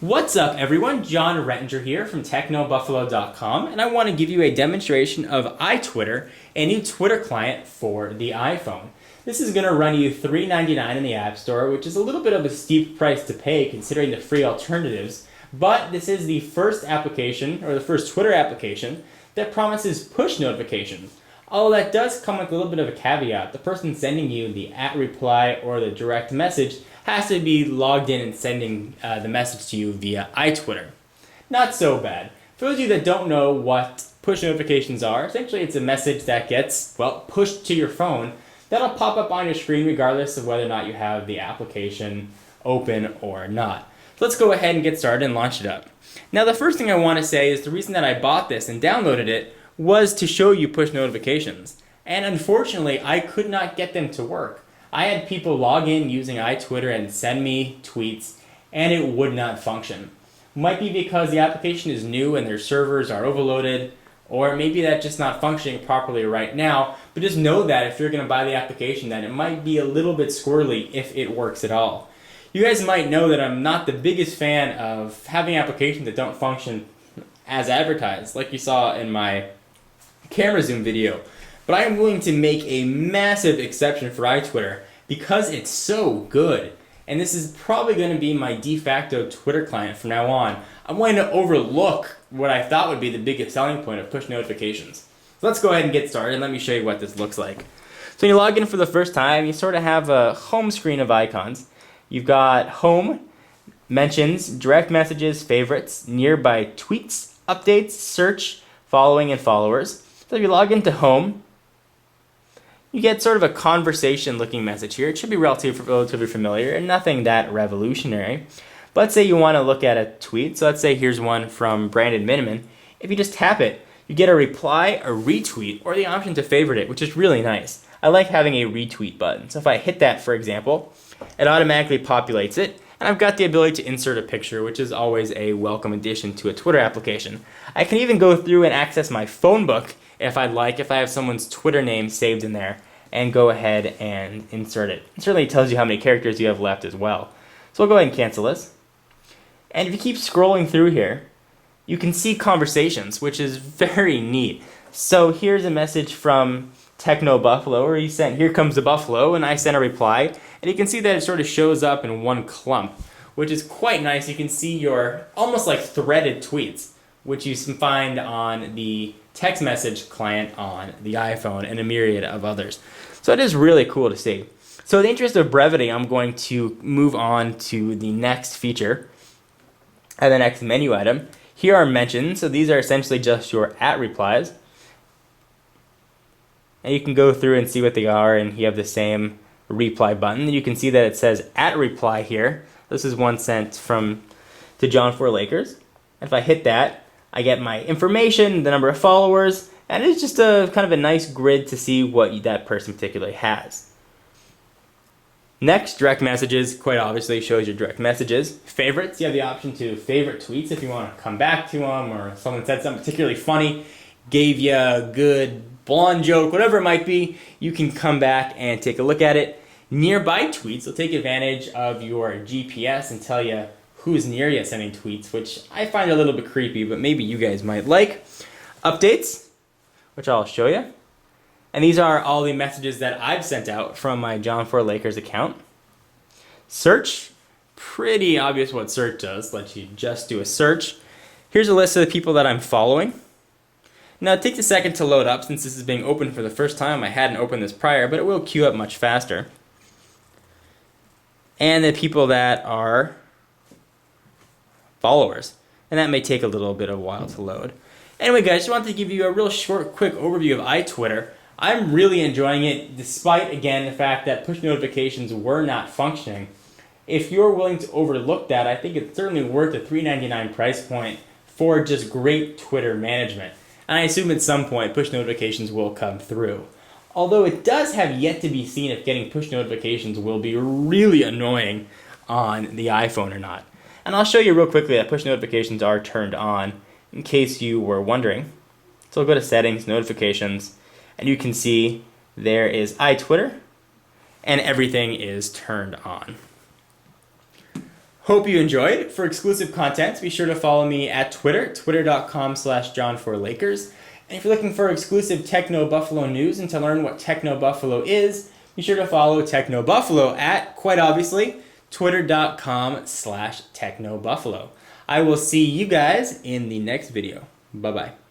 What's up everyone, John Rettinger here from TechnoBuffalo.com, and I want to give you a demonstration of iTwitter, a new Twitter client for the iPhone. This is going to run you $3.99 in the App Store, which is a little bit of a steep price to pay considering the free alternatives, but this is the first application, or the first Twitter application, that promises push notifications. Although that does come with a little bit of a caveat. The person sending you the @reply or the direct message has to be logged in and sending the message to you via iTwitter. Not so bad. For those of you that don't know what push notifications are, essentially it's a message that gets, well, pushed to your phone that'll pop up on your screen regardless of whether or not you have the application open or not. So let's go ahead and get started and launch it up. Now the first thing I want to say is the reason that I bought this and downloaded it was to show you push notifications. And unfortunately, I could not get them to work. I had people log in using iTwitter and send me tweets, and it would not function. Might be because the application is new and their servers are overloaded, or maybe that's just not functioning properly right now, but just know that if you're going to buy the application, that it might be a little bit squirrely if it works at all. You guys might know that I'm not the biggest fan of having applications that don't function as advertised, like you saw in my camera zoom video, but I am willing to make a massive exception for iTwitter because it's so good. And this is probably going to be my de facto Twitter client from now on. I'm going to overlook what I thought would be the biggest selling point of push notifications. So let's go ahead and get started and let me show you what this looks like. So when you log in for the first time, you sort of have a home screen of icons. You've got home, mentions, direct messages, favorites, nearby tweets, updates, search, following, and followers. So if you log into home, you get sort of a conversation looking message here. It should be relatively familiar and nothing that revolutionary. But let's say you want to look at a tweet. So let's say here's one from Brandon Miniman. If you just tap it, you get a reply, a retweet, or the option to favorite it, which is really nice. I like having a retweet button. So if I hit that, for example, it automatically populates it. And I've got the ability to insert a picture, which is always a welcome addition to a Twitter application. I can even go through and access my phone book if I'd like, if I have someone's Twitter name saved in there, and go ahead and insert it. It certainly tells you how many characters you have left as well. So we'll go ahead and cancel this. And if you keep scrolling through here, you can see conversations, which is very neat. So here's a message from TechnoBuffalo, where he sent, "Here comes the buffalo," and I sent a reply. And you can see that it sort of shows up in one clump, which is quite nice. You can see your almost like threaded tweets, which you find on the text message client on the iPhone and a myriad of others. So it is really cool to see. So in the interest of brevity, I'm going to move on to the next feature and the next menu item. Here are mentions. So these are essentially just your @replies. And you can go through and see what they are, and you have the same reply button. You can see that it says @reply here. This is one sent to John 4 Lakers. If I hit that, I get my information, the number of followers, and it's just a kind of a nice grid to see what that person particularly has. Next, direct messages, quite obviously shows your direct messages. Favorites, you have the option to favorite tweets if you want to come back to them, or someone said something particularly funny, gave you a good blonde joke, whatever it might be, you can come back and take a look at it. Nearby tweets will take advantage of your GPS and tell you who's near you sending tweets, which I find a little bit creepy, but maybe you guys might like. Updates, which I'll show you. And these are all the messages that I've sent out from my John 4 Lakers account. Search, pretty obvious what search does. Lets you just do a search. Here's a list of the people that I'm following. Now it takes a second to load up since this is being opened for the first time. I hadn't opened this prior, but it will queue up much faster. And the people that are followers, and that may take a little bit of a while to load. Anyway guys, just wanted to give you a real short, quick overview of iTwitter. I'm really enjoying it, despite, again, the fact that push notifications were not functioning. If you're willing to overlook that, I think it's certainly worth the $3.99 price point for just great Twitter management. And I assume at some point push notifications will come through. Although it does have yet to be seen if getting push notifications will be really annoying on the iPhone or not. And I'll show you real quickly that push notifications are turned on in case you were wondering. So I'll go to settings, notifications, and you can see there is iTwitter and everything is turned on. Hope you enjoyed. For exclusive content, be sure to follow me at Twitter, twitter.com/John4Lakers. And if you're looking for exclusive Techno Buffalo news and to learn what Techno Buffalo is, be sure to follow TechnoBuffalo at, quite obviously, twitter.com/TechnoBuffalo. I will see you guys in the next video. Bye-bye.